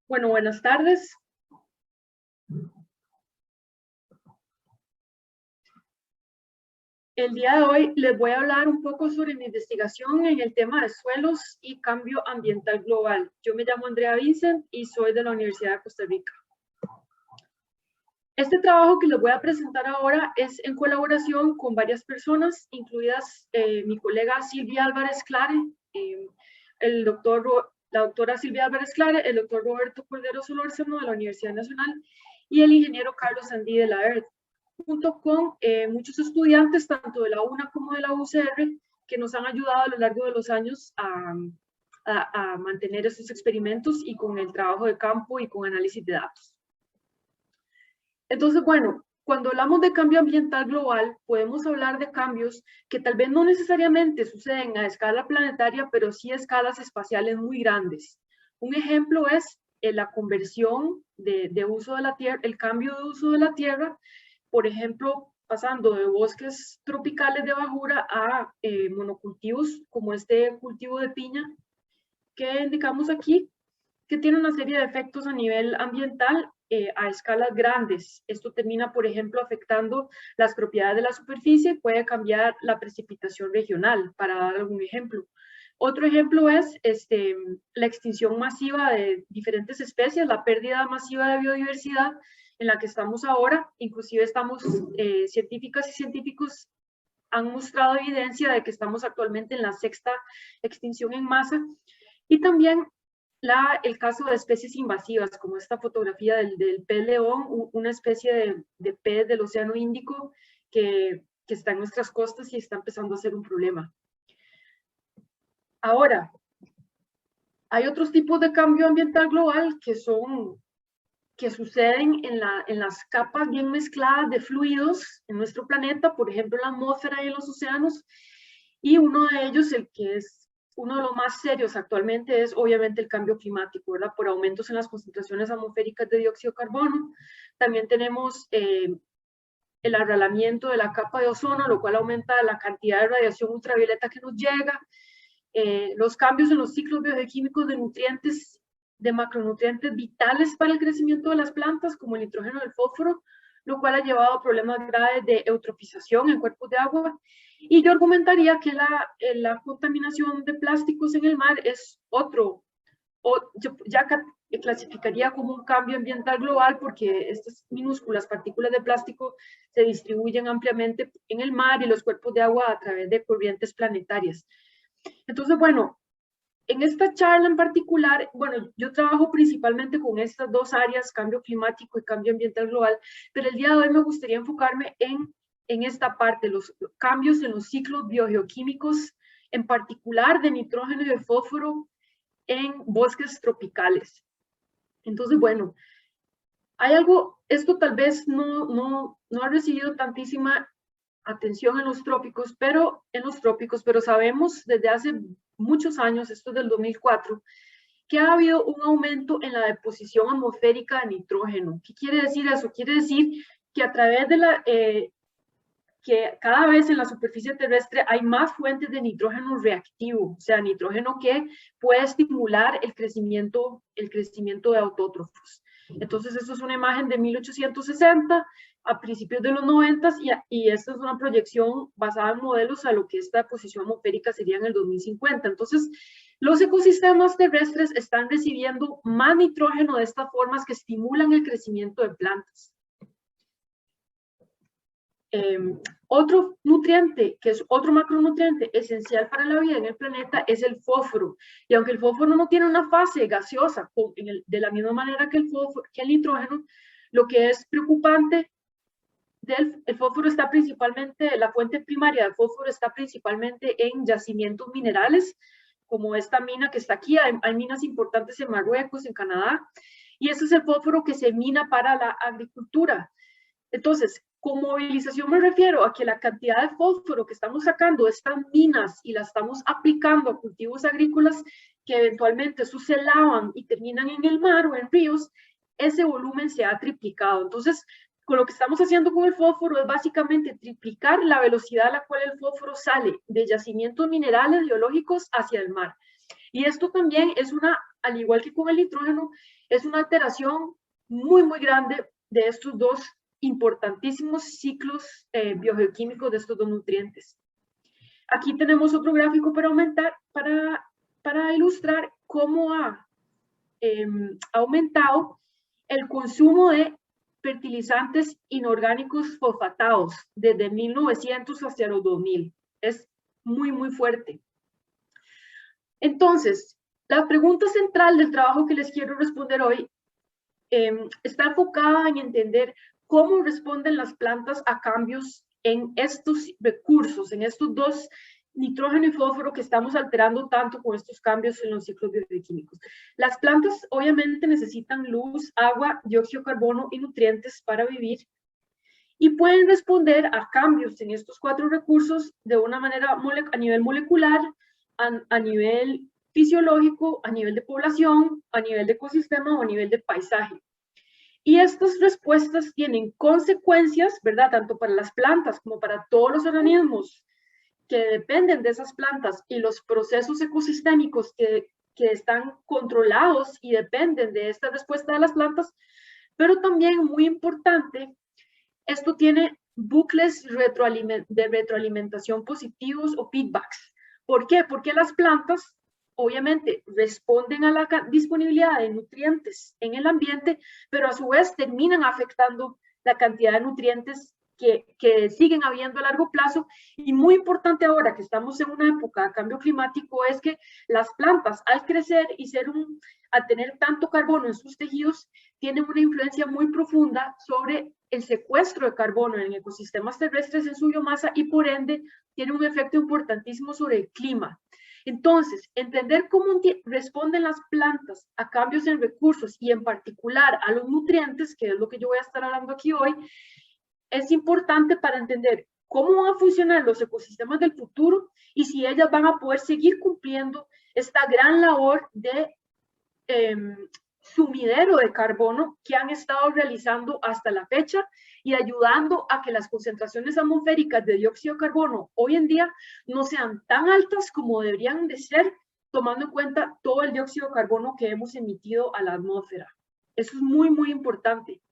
Bueno, buenas tardes. El día de hoy les voy a hablar un poco sobre mi investigación en el tema de suelos y cambio ambiental global. Yo me llamo Andrea Vincent y soy de la Universidad de Costa Rica. Este trabajo que les voy a presentar ahora es en colaboración con varias personas, incluidas mi colega Silvia Álvarez Clare, la doctora Silvia Álvarez Clare, el doctor Roberto Cordero Solórzano de la Universidad Nacional y el ingeniero Carlos Sandí de la ERD, junto con muchos estudiantes, tanto de la UNA como de la UCR, que nos han ayudado a lo largo de los años a mantener estos experimentos y con el trabajo de campo y con análisis de datos. Entonces, bueno, cuando hablamos de cambio ambiental global, podemos hablar de cambios que tal vez no necesariamente suceden a escala planetaria, pero sí a escalas espaciales muy grandes. Un ejemplo es la conversión de uso de la tierra, el cambio de uso de la tierra, por ejemplo, pasando de bosques tropicales de bajura a monocultivos, como este cultivo de piña que indicamos aquí, que tiene una serie de efectos a nivel ambiental a escalas grandes. Esto termina, por ejemplo, afectando las propiedades de la superficie y puede cambiar la precipitación regional, para dar algún ejemplo. Otro ejemplo es la extinción masiva de diferentes especies, la pérdida masiva de biodiversidad en la que estamos ahora. Inclusive científicas y científicos han mostrado evidencia de que estamos actualmente en la 6ª extinción en masa. Y también el caso de especies invasivas, como esta fotografía del pez león, una especie de pez del Océano Índico que está en nuestras costas y está empezando a ser un problema. Ahora, hay otros tipos de cambio ambiental global que suceden en las capas bien mezcladas de fluidos en nuestro planeta, por ejemplo, en la atmósfera y en los océanos, y uno de ellos, el que es uno de los más serios actualmente, es obviamente el cambio climático, ¿verdad? Por aumentos en las concentraciones atmosféricas de dióxido de carbono. También tenemos el arrelamiento de la capa de ozono, lo cual aumenta la cantidad de radiación ultravioleta que nos llega. Los cambios en los ciclos biogeoquímicos de nutrientes, de macronutrientes vitales para el crecimiento de las plantas, como el nitrógeno y el fósforo, lo cual ha llevado a problemas graves de eutrofización en cuerpos de agua. Y yo argumentaría que la contaminación de plásticos en el mar es yo ya clasificaría como un cambio ambiental global, porque estas minúsculas partículas de plástico se distribuyen ampliamente en el mar y los cuerpos de agua a través de corrientes planetarias. Entonces, bueno, en esta charla en particular, bueno, yo trabajo principalmente con estas dos áreas, cambio climático y cambio ambiental global, pero el día de hoy me gustaría enfocarme en esta parte, los cambios en los ciclos biogeoquímicos, en particular de nitrógeno y de fósforo en bosques tropicales. Entonces, bueno, hay algo, esto tal vez no ha recibido tantísima atención en los trópicos, pero sabemos desde hace muchos años, esto es del 2004, que ha habido un aumento en la deposición atmosférica de nitrógeno. ¿Qué quiere decir eso? Quiere decir que a través de que cada vez en la superficie terrestre hay más fuentes de nitrógeno reactivo, o sea, nitrógeno que puede estimular el crecimiento de autótrofos. Entonces, esto es una imagen de 1860, a principios de los 90, y esta es una proyección basada en modelos a lo que esta deposición atmosférica sería en el 2050. Entonces, los ecosistemas terrestres están recibiendo más nitrógeno de estas formas que estimulan el crecimiento de plantas. Otro nutriente, que es otro macronutriente esencial para la vida en el planeta, es el fósforo. Y aunque el fósforo no tiene una fase gaseosa de la misma manera que el nitrógeno, lo que es preocupante el fósforo está principalmente, la fuente primaria del fósforo está principalmente en yacimientos minerales, como esta mina que está aquí. Hay minas importantes en Marruecos, en Canadá, y ese es el fósforo que se mina para la agricultura. Entonces, con movilización me refiero a que la cantidad de fósforo que estamos sacando de estas minas y la estamos aplicando a cultivos agrícolas que eventualmente se lavan y terminan en el mar o en ríos, ese volumen se ha triplicado. Entonces, con lo que estamos haciendo con el fósforo es básicamente triplicar la velocidad a la cual el fósforo sale de yacimientos minerales biológicos hacia el mar. Y esto también es al igual que con el nitrógeno, es una alteración muy, muy grande de estos dos importantísimos ciclos biogeoquímicos de estos dos nutrientes. Aquí tenemos otro gráfico para ilustrar cómo ha aumentado el consumo de fertilizantes inorgánicos fosfatados desde 1900 hacia los 2000. Es muy, muy fuerte. Entonces, la pregunta central del trabajo que les quiero responder hoy está enfocada en entender cómo responden las plantas a cambios en estos recursos, en estos dos, nitrógeno y fósforo, que estamos alterando tanto con estos cambios en los ciclos bioquímicos. Las plantas obviamente necesitan luz, agua, dióxido de carbono y nutrientes para vivir, y pueden responder a cambios en estos cuatro recursos de una manera a nivel molecular, a nivel fisiológico, a nivel de población, a nivel de ecosistema o a nivel de paisaje. Y estas respuestas tienen consecuencias, ¿verdad? Tanto para las plantas como para todos los organismos que dependen de esas plantas y los procesos ecosistémicos que están controlados y dependen de esta respuesta de las plantas, pero también muy importante, esto tiene bucles de retroalimentación positivos o feedbacks. ¿Por qué? Porque las plantas obviamente responden a la disponibilidad de nutrientes en el ambiente, pero a su vez terminan afectando la cantidad de nutrientes que siguen habiendo a largo plazo. Y muy importante ahora que estamos en una época de cambio climático es que las plantas, al crecer y al tener tanto carbono en sus tejidos, tienen una influencia muy profunda sobre el secuestro de carbono en ecosistemas terrestres en su biomasa, y por ende tiene un efecto importantísimo sobre el clima. Entonces, entender cómo responden las plantas a cambios en recursos y en particular a los nutrientes, que es lo que yo voy a estar hablando aquí hoy, es importante para entender cómo van a funcionar los ecosistemas del futuro y si ellas van a poder seguir cumpliendo esta gran labor de sumidero de carbono que han estado realizando hasta la fecha, y ayudando a que las concentraciones atmosféricas de dióxido de carbono hoy en día no sean tan altas como deberían de ser, tomando en cuenta todo el dióxido de carbono que hemos emitido a la atmósfera. Eso es muy, muy importante.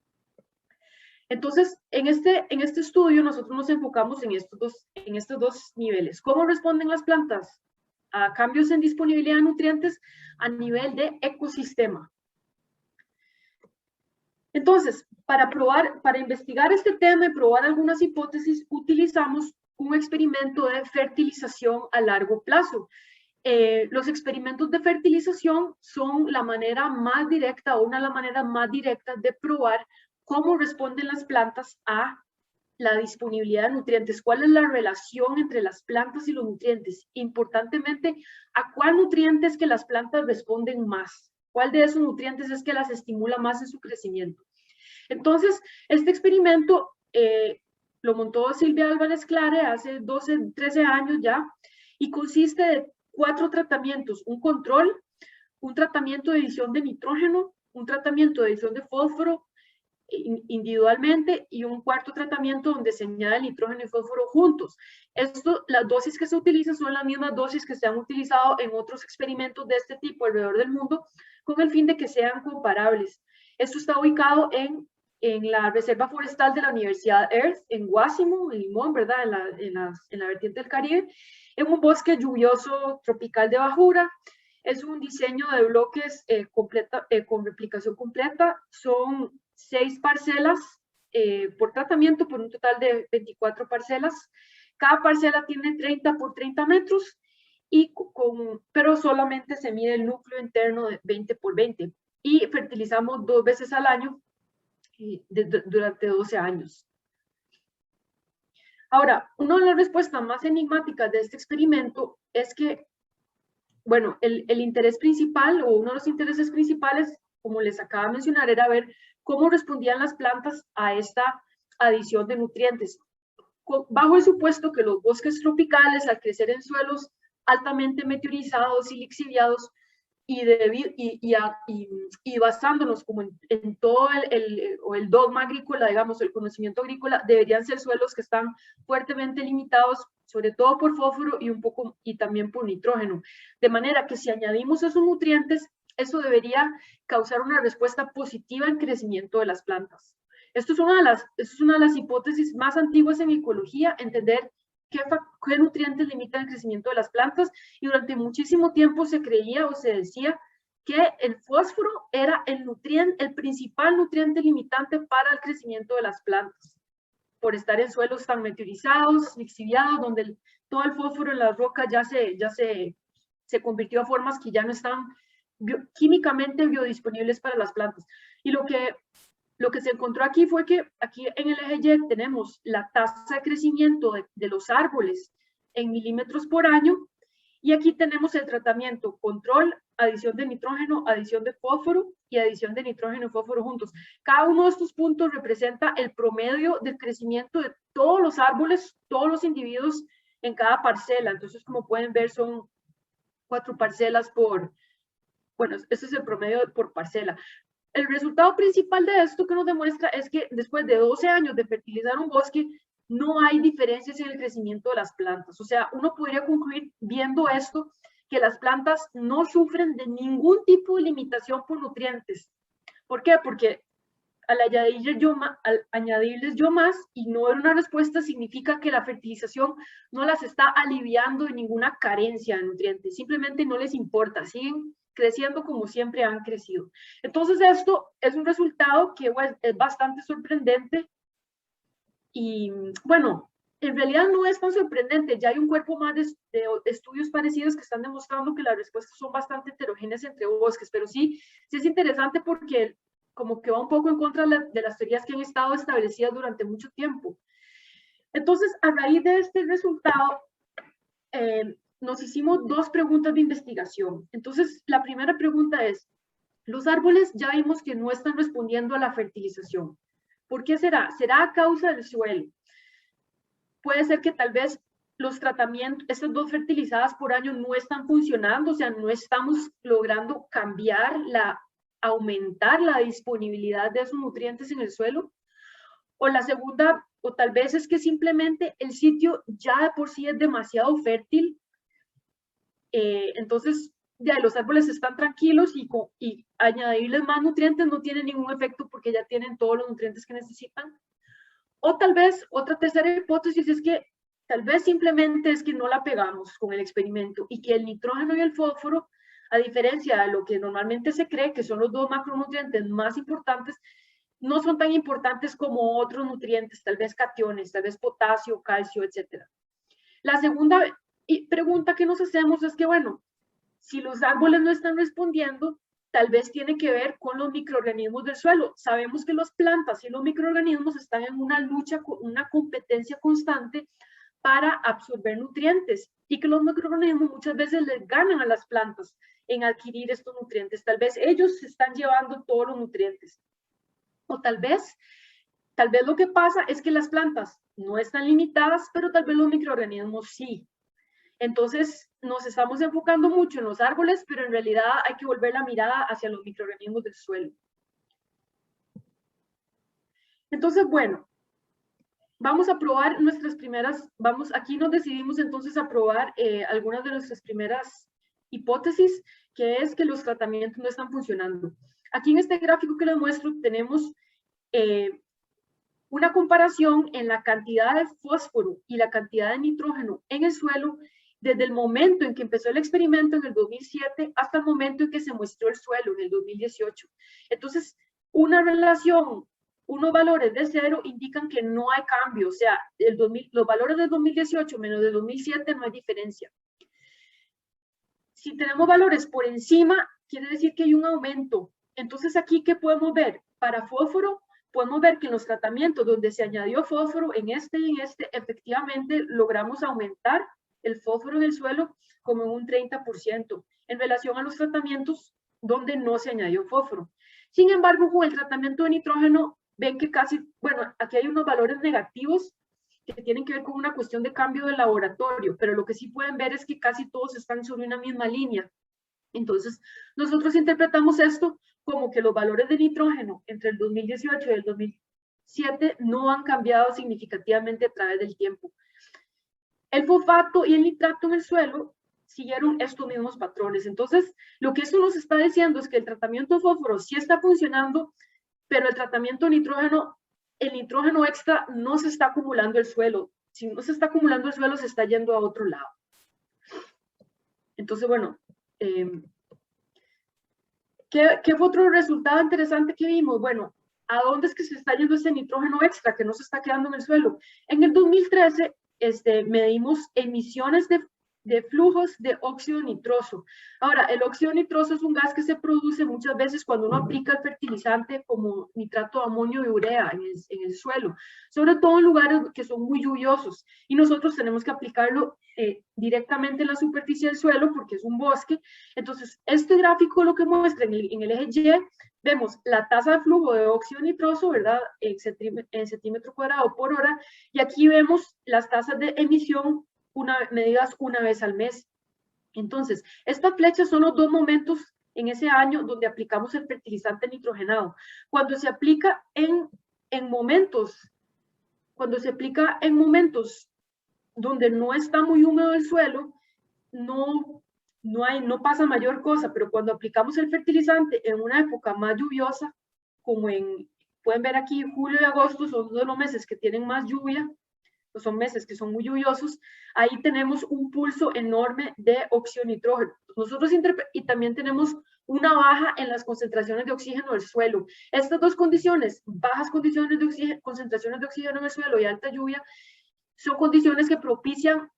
Entonces, en este estudio nosotros nos enfocamos en estos dos niveles. ¿Cómo responden las plantas a cambios en disponibilidad de nutrientes a nivel de ecosistema? Entonces, para investigar este tema y probar algunas hipótesis, utilizamos un experimento de fertilización a largo plazo. Los experimentos de fertilización son la manera más directa, una de las maneras más directas de probar cómo responden las plantas a la disponibilidad de nutrientes, cuál es la relación entre las plantas y los nutrientes. Importantemente, a cuál nutriente es que las plantas responden más, cuál de esos nutrientes es que las estimula más en su crecimiento. Entonces, este experimento lo montó Silvia Álvarez Clare hace 12, 13 años ya, y consiste de 4 tratamientos: un control, un tratamiento de edición de nitrógeno, un tratamiento de edición de fósforo individualmente, y un cuarto tratamiento donde se añade nitrógeno y fósforo juntos. Las dosis que se utilizan son las mismas dosis que se han utilizado en otros experimentos de este tipo alrededor del mundo, con el fin de que sean comparables. Esto está ubicado en la Reserva Forestal de la Universidad Earth, en Guásimo, en Limón, ¿verdad? En la vertiente del Caribe, en un bosque lluvioso tropical de bajura. Es un diseño de bloques con replicación completa. Son 6 parcelas por tratamiento, por un total de 24 parcelas. Cada parcela tiene 30 por 30 metros, pero solamente se mide el núcleo interno de 20 por 20. Y fertilizamos 2 veces al año durante 12 años. Ahora, una de las respuestas más enigmáticas de este experimento es que, bueno, el interés principal, o uno de los intereses principales, como les acabo de mencionar, era ver cómo respondían las plantas a esta adición de nutrientes, bajo el supuesto que los bosques tropicales, al crecer en suelos altamente meteorizados y lixiviados, y basándonos como en todo el dogma agrícola, digamos, el conocimiento agrícola, deberían ser suelos que están fuertemente limitados sobre todo por fósforo y un poco y también por nitrógeno. De manera que si añadimos esos nutrientes, eso debería causar una respuesta positiva en crecimiento de las plantas. Esto es una de las hipótesis más antiguas en ecología, entender qué nutrientes limitan el crecimiento de las plantas, y durante muchísimo tiempo se creía o se decía que el fósforo era el principal nutriente limitante para el crecimiento de las plantas, por estar en suelos tan meteorizados, lixiviados, donde todo el fósforo en las rocas ya se convirtió a formas que ya no están químicamente biodisponibles para las plantas. Y lo que se encontró aquí fue que aquí en el eje Y tenemos la tasa de crecimiento de los árboles en milímetros por año, y aquí tenemos el tratamiento, control, adición de nitrógeno, adición de fósforo y adición de nitrógeno y fósforo juntos. Cada uno de estos puntos representa el promedio del crecimiento de todos los árboles, todos los individuos en cada parcela. Entonces, como pueden ver, son 4 parcelas bueno, este es el promedio por parcela. El resultado principal de esto que nos demuestra es que después de 12 años de fertilizar un bosque, no hay diferencias en el crecimiento de las plantas. O sea, uno podría concluir viendo esto, que las plantas no sufren de ningún tipo de limitación por nutrientes. ¿Por qué? Porque al añadirles yo más y no ver una respuesta, significa que la fertilización no las está aliviando de ninguna carencia de nutrientes. Simplemente no les importa, siguen creciendo como siempre han crecido. Entonces esto es un resultado que es bastante sorprendente, y bueno, en realidad no es tan sorprendente. Ya hay un cuerpo más de estudios parecidos que están demostrando que las respuestas son bastante heterogéneas entre bosques, pero sí es interesante porque como que va un poco en contra de las teorías que han estado establecidas durante mucho tiempo. Entonces, a raíz de este resultado, nos hicimos 2 preguntas de investigación. Entonces, la primera pregunta es, los árboles ya vimos que no están respondiendo a la fertilización. ¿Por qué será? ¿Será a causa del suelo? Puede ser que tal vez los tratamientos, estas 2 fertilizadas por año no están funcionando, o sea, no estamos logrando aumentar la disponibilidad de esos nutrientes en el suelo. O la segunda, o tal vez es que simplemente el sitio ya de por sí es demasiado fértil, entonces ya los árboles están tranquilos, y añadirles más nutrientes no tiene ningún efecto porque ya tienen todos los nutrientes que necesitan. O tal vez otra tercera hipótesis es que tal vez simplemente es que no la pegamos con el experimento, y que el nitrógeno y el fósforo, a diferencia de lo que normalmente se cree que son los 2 macronutrientes más importantes, no son tan importantes como otros nutrientes, tal vez cationes, tal vez potasio, calcio, etc. La segunda pregunta que nos hacemos es que, bueno, si los árboles no están respondiendo, tal vez tiene que ver con los microorganismos del suelo. Sabemos que las plantas y los microorganismos están en una lucha, una competencia constante para absorber nutrientes, y que los microorganismos muchas veces les ganan a las plantas en adquirir estos nutrientes. Tal vez ellos se están llevando todos los nutrientes. O tal vez lo que pasa es que las plantas no están limitadas, pero tal vez los microorganismos sí. Entonces, nos estamos enfocando mucho en los árboles, pero en realidad hay que volver la mirada hacia los microorganismos del suelo. Entonces, bueno, vamos a probar aquí nos decidimos entonces a probar algunas de nuestras primeras hipótesis, que es que los tratamientos no están funcionando. Aquí en este gráfico que les muestro tenemos una comparación en la cantidad de fósforo y la cantidad de nitrógeno en el suelo desde el momento en que empezó el experimento en el 2007 hasta el momento en que se muestró el suelo en el 2018. Entonces, una relación, unos valores de 0 indican que no hay cambio, o sea, los valores del 2018 menos del 2007 no hay diferencia. Si tenemos valores por encima, quiere decir que hay un aumento. Entonces, aquí, ¿qué podemos ver? Para fósforo, podemos ver que en los tratamientos donde se añadió fósforo, en este y en este, efectivamente logramos aumentar el fósforo en el suelo como en un 30% en relación a los tratamientos donde no se añadió fósforo. Sin embargo, con el tratamiento de nitrógeno, ven que bueno, aquí hay unos valores negativos que tienen que ver con una cuestión de cambio de laboratorio, pero lo que sí pueden ver es que casi todos están sobre una misma línea. Entonces, nosotros interpretamos esto como que los valores de nitrógeno entre el 2018 y el 2007 no han cambiado significativamente a través del tiempo. El fosfato y el nitrato en el suelo siguieron estos mismos patrones. Entonces, lo que eso nos está diciendo es que el tratamiento de fósforo sí está funcionando, pero el tratamiento de nitrógeno, el nitrógeno extra no se está acumulando el suelo. Si no se está acumulando el suelo, se está yendo a otro lado. Entonces, bueno, ¿qué fue otro resultado interesante que vimos? Bueno, ¿a dónde es que se está yendo ese nitrógeno extra que no se está quedando en el suelo? En el 2013 medimos emisiones de flujos de óxido nitroso. Ahora, el óxido nitroso es un gas que se produce muchas veces cuando uno aplica el fertilizante como nitrato de amonio y urea en el suelo, sobre todo en lugares que son muy lluviosos. Y nosotros tenemos que aplicarlo directamente en la superficie del suelo porque es un bosque. Entonces, este gráfico lo que muestra en el eje Y, vemos la tasa de flujo de óxido nitroso, ¿verdad? En centímetro cuadrado por hora, y aquí vemos las tasas de emisión medidas una vez al mes. Entonces, estas flechas son los dos momentos en ese año donde aplicamos el fertilizante nitrogenado. Cuando se aplica en momentos donde no está muy húmedo el suelo, no pasa mayor cosa, pero cuando aplicamos el fertilizante en una época más lluviosa, como pueden ver aquí, julio y agosto son dos de los meses que tienen más lluvia, pues son meses que son muy lluviosos, ahí tenemos un pulso enorme de óxido nitrógeno. Y también tenemos una baja en las concentraciones de oxígeno del suelo. Estas dos condiciones, bajas condiciones de oxígeno, concentraciones de oxígeno en el suelo y alta lluvia, son condiciones que propician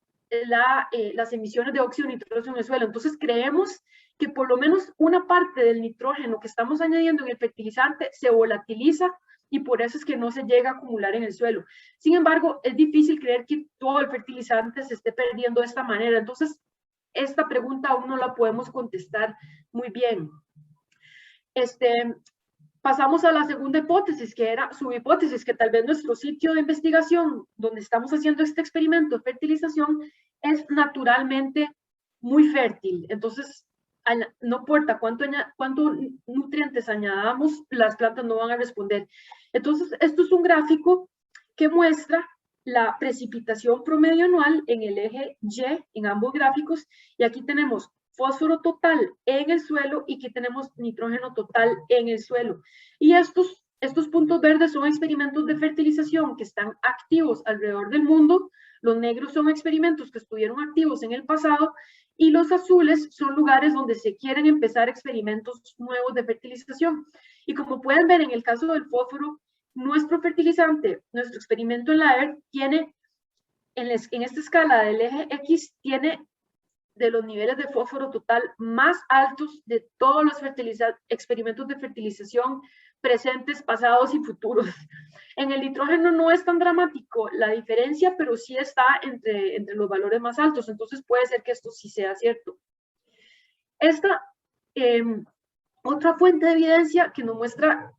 las emisiones de óxido nitroso en el suelo. Entonces creemos que por lo menos una parte del nitrógeno que estamos añadiendo en el fertilizante se volatiliza y por eso es que no se llega a acumular en el suelo. Sin embargo, es difícil creer que todo el fertilizante se esté perdiendo de esta manera. Entonces, esta pregunta aún no la podemos contestar muy bien. Pasamos a la segunda hipótesis, que era subhipótesis, que tal vez nuestro sitio de investigación donde estamos haciendo este experimento de fertilización es naturalmente muy fértil. Entonces, no importa cuánto nutrientes añadamos, las plantas no van a responder. Entonces, esto es un gráfico que muestra la precipitación promedio anual en el eje Y, en ambos gráficos, y aquí tenemos fósforo total en el suelo y aquí tenemos nitrógeno total en el suelo. Y estos puntos verdes son experimentos de fertilización que están activos alrededor del mundo. Los negros son experimentos que estuvieron activos en el pasado y los azules son lugares donde se quieren empezar experimentos nuevos de fertilización. Y como pueden ver en el caso del fósforo, nuestro fertilizante, nuestro experimento en la ERT tiene, en esta escala del eje X, tiene de los niveles de fósforo total más altos de todos los experimentos de fertilización presentes, pasados y futuros. En el nitrógeno no es tan dramático la diferencia, pero sí está entre los valores más altos, entonces puede ser que esto sí sea cierto. Esta otra fuente de evidencia que nos muestra,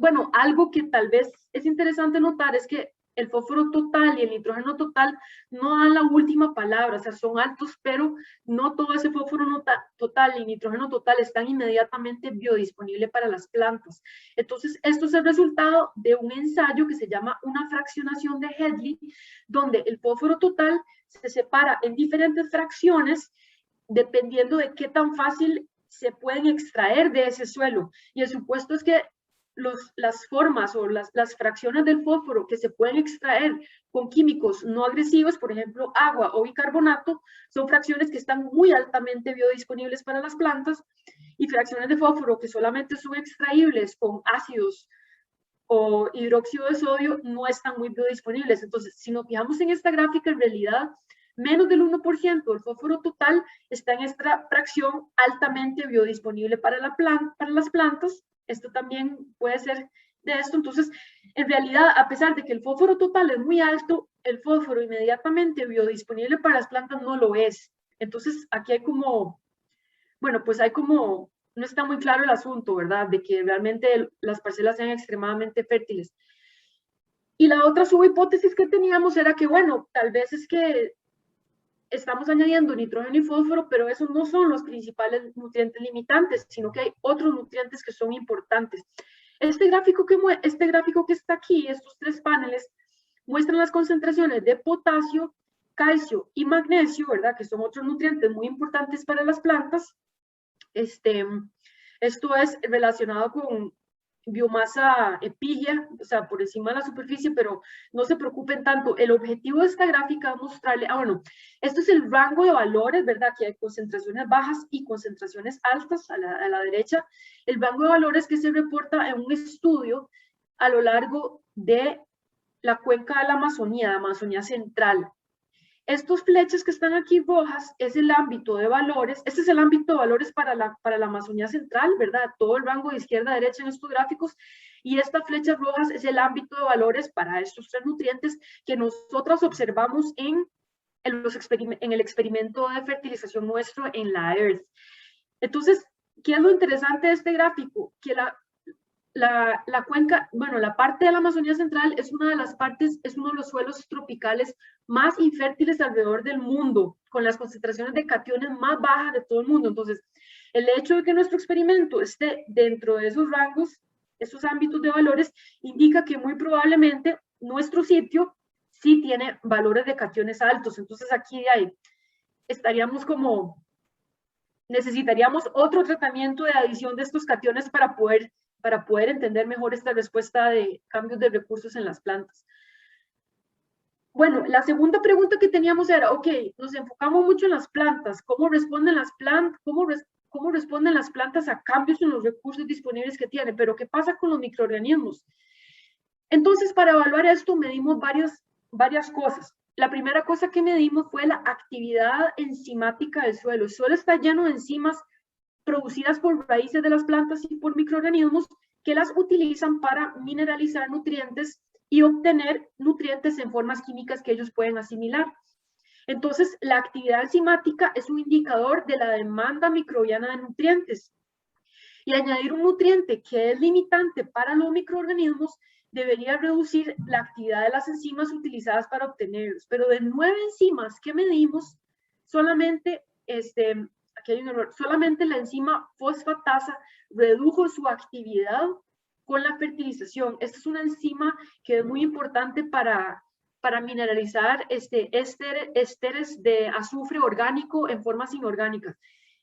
bueno, algo que tal vez es interesante notar es que el fósforo total y el nitrógeno total no dan la última palabra, o sea, son altos, pero no todo ese fósforo total y nitrógeno total están inmediatamente biodisponibles para las plantas. Entonces, esto es el resultado de un ensayo que se llama una fraccionación de Hadley, donde el fósforo total se separa en diferentes fracciones dependiendo de qué tan fácil se pueden extraer de ese suelo. Y el supuesto es que las formas o las fracciones del fósforo que se pueden extraer con químicos no agresivos, por ejemplo, agua o bicarbonato, son fracciones que están muy altamente biodisponibles para las plantas, y fracciones de fósforo que solamente son extraíbles con ácidos o hidróxido de sodio no están muy biodisponibles. Entonces, si nos fijamos en esta gráfica, en realidad, menos del 1% del fósforo total está en esta fracción altamente biodisponible para las plantas. Esto también puede ser de esto. Entonces, en realidad, a pesar de que el fósforo total es muy alto, el fósforo inmediatamente biodisponible para las plantas no lo es. Entonces, aquí hay como, bueno, pues hay como, no está muy claro el asunto, ¿verdad? De que realmente las parcelas sean extremadamente fértiles. Y la otra subhipótesis que teníamos era que, bueno, tal vez es que estamos añadiendo nitrógeno y fósforo, pero esos no son los principales nutrientes limitantes, sino que hay otros nutrientes que son importantes. Este gráfico que está aquí, estos tres paneles, muestran las concentraciones de potasio calcio y magnesio, ¿verdad? Que son otros nutrientes muy importantes para las plantas. Esto es relacionado con biomasa epígea, o sea, por encima de la superficie, pero no se preocupen tanto. El objetivo de esta gráfica es mostrarle, bueno, esto es el rango de valores, ¿verdad? Que hay concentraciones bajas y concentraciones altas a la derecha. El rango de valores que se reporta en un estudio a lo largo de la cuenca de la Amazonía central. Estos flechas que están aquí rojas es el ámbito de valores, este es el ámbito de valores para la Amazonía central, ¿verdad? Todo el rango de izquierda a derecha en estos gráficos, y estas flechas rojas es el ámbito de valores para estos tres nutrientes que nosotros observamos en el experimento de fertilización nuestro en la Earth. Entonces, ¿qué es lo interesante de este gráfico? Que la cuenca, bueno, la parte de la Amazonía central es una de las partes, es uno de los suelos tropicales más infértiles alrededor del mundo, con las concentraciones de cationes más bajas de todo el mundo. Entonces, el hecho de que nuestro experimento esté dentro de esos rangos, esos ámbitos de valores, indica que muy probablemente nuestro sitio sí tiene valores de cationes altos. Entonces, aquí estaríamos como, necesitaríamos otro tratamiento de adición de estos cationes para poder entender mejor esta respuesta de cambios de recursos en las plantas. Bueno, la segunda pregunta que teníamos era, ok, nos enfocamos mucho en las plantas, ¿cómo responden las plantas? ¿Cómo responden las plantas a cambios en los recursos disponibles que tienen? Pero ¿qué pasa con los microorganismos? Entonces, para evaluar esto, medimos varias cosas. La primera cosa que medimos fue la actividad enzimática del suelo. El suelo está lleno de enzimas producidas por raíces de las plantas y por microorganismos que las utilizan para mineralizar nutrientes y obtener nutrientes en formas químicas que ellos pueden asimilar. Entonces, la actividad enzimática es un indicador de la demanda microbiana de nutrientes. Y añadir un nutriente que es limitante para los microorganismos debería reducir la actividad de las enzimas utilizadas para obtenerlos. Pero de 9 enzimas que medimos, solamente aquí hay un error, solamente la enzima fosfatasa redujo su actividad con la fertilización. Esta es una enzima que es muy importante para mineralizar ésteres de azufre orgánico en formas inorgánicas.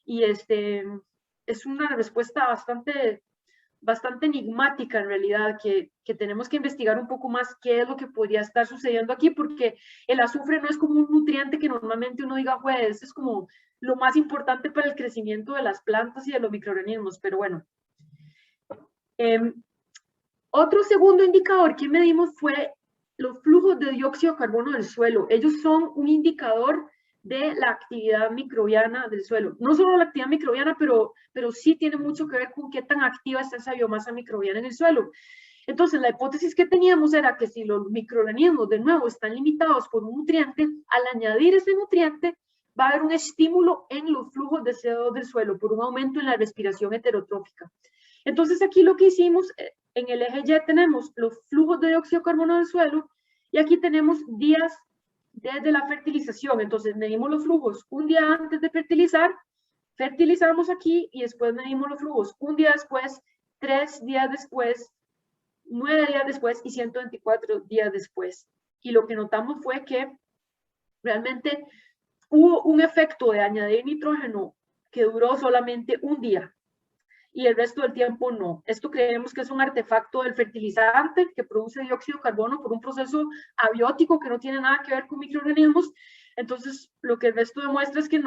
Y es una respuesta bastante enigmática en realidad, que tenemos que investigar un poco más qué es lo que podría estar sucediendo aquí, porque el azufre no es como un nutriente que normalmente uno diga, pues, es como lo más importante para el crecimiento de las plantas y de los microorganismos, pero bueno. Otro segundo indicador que medimos fue los flujos de dióxido de carbono del suelo. Ellos son un indicador de la actividad microbiana del suelo. No solo la actividad microbiana, pero sí tiene mucho que ver con qué tan activa está esa biomasa microbiana en el suelo. Entonces, la hipótesis que teníamos era que si los microorganismos, de nuevo, están limitados por un nutriente, al añadir ese nutriente, va a haber un estímulo en los flujos de CO2 del suelo por un aumento en la respiración heterotrófica. Entonces, aquí lo que hicimos, en el eje Y tenemos los flujos de dióxido de carbono del suelo, y aquí tenemos días desde la fertilización. Entonces, medimos los flujos un día antes de fertilizar, fertilizamos aquí, y después medimos los flujos un día después, 3 días después, 9 días después y 124 días después. Y lo que notamos fue que realmente hubo un efecto de añadir nitrógeno que duró solamente un día y el resto del tiempo no. Esto creemos que es un artefacto del fertilizante que produce dióxido de carbono por un proceso abiótico que no tiene nada que ver con microorganismos. Entonces, lo que el resto demuestra es que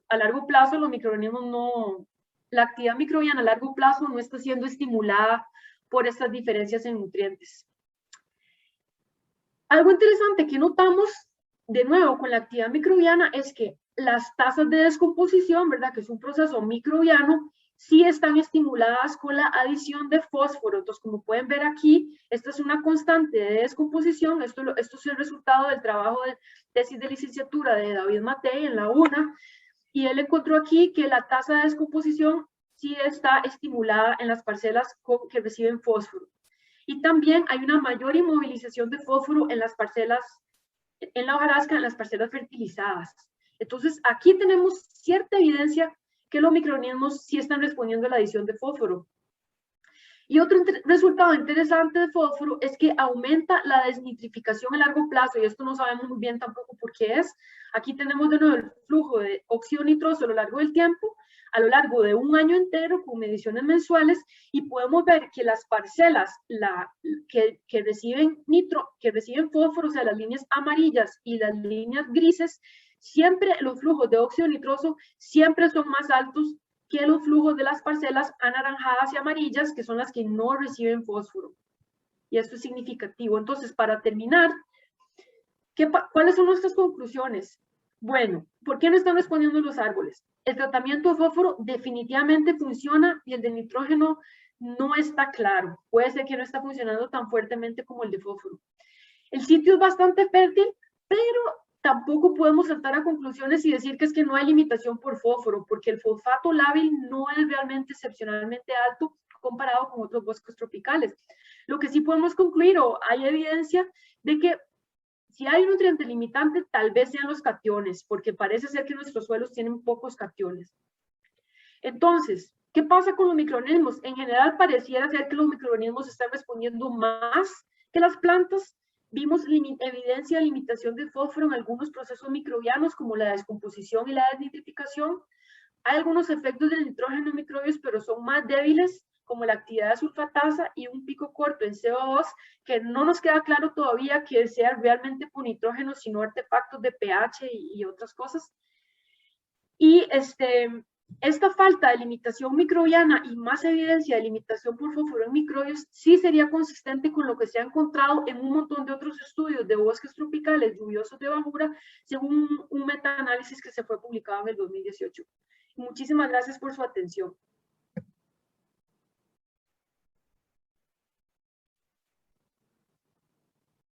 a largo plazo los microorganismos la actividad microbiana a largo plazo no está siendo estimulada por estas diferencias en nutrientes. Algo interesante que notamos, de nuevo, con la actividad microbiana es que las tasas de descomposición, ¿verdad? Que es un proceso microbiano, sí están estimuladas con la adición de fósforo. Entonces, como pueden ver aquí, esta es una constante de descomposición. Esto es el resultado del trabajo de tesis de licenciatura de David Matei en la UNA, y él encontró aquí que la tasa de descomposición sí está estimulada en las parcelas que reciben fósforo. Y también hay una mayor inmovilización de fósforo en las parcelas, en la hojarasca, en las parcelas fertilizadas. Entonces, aquí tenemos cierta evidencia que los microorganismos sí están respondiendo a la adición de fósforo. Y otro resultado interesante de fósforo es que aumenta la desnitrificación a largo plazo, y esto no sabemos muy bien tampoco por qué es. Aquí tenemos de nuevo el flujo de óxido nitroso a lo largo del tiempo, a lo largo de un año entero con mediciones mensuales, y podemos ver que las parcelas que reciben fósforo, o sea, las líneas amarillas y las líneas grises, siempre los flujos de óxido nitroso siempre son más altos que los flujos de las parcelas anaranjadas y amarillas, que son las que no reciben fósforo. Y esto es significativo. Entonces, para terminar, ¿cuáles son nuestras conclusiones? Bueno, ¿por qué no están respondiendo los árboles? El tratamiento de fósforo definitivamente funciona y el de nitrógeno no está claro. Puede ser que no está funcionando tan fuertemente como el de fósforo. El sitio es bastante fértil, pero tampoco podemos saltar a conclusiones y decir que es que no hay limitación por fósforo, porque el fosfato lábil no es realmente excepcionalmente alto comparado con otros bosques tropicales. Lo que sí podemos concluir, o hay evidencia de que si hay un nutriente limitante, tal vez sean los cationes, porque parece ser que nuestros suelos tienen pocos cationes. Entonces, ¿qué pasa con los microorganismos? En general pareciera ser que los microorganismos están respondiendo más que las plantas. Vimos evidencia de limitación de fósforo en algunos procesos microbianos, como la descomposición y la desnitrificación. Hay algunos efectos del nitrógeno en microbios, pero son más débiles, como la actividad sulfatasa y un pico corto en CO2, que no nos queda claro todavía que sea realmente por nitrógeno, sino artefactos de pH y otras cosas. Y esta falta de limitación microbiana y más evidencia de limitación por fósforo en microbios sí sería consistente con lo que se ha encontrado en un montón de otros estudios de bosques tropicales lluviosos de bajura, según un metaanálisis que se fue publicado en el 2018. Muchísimas gracias por su atención.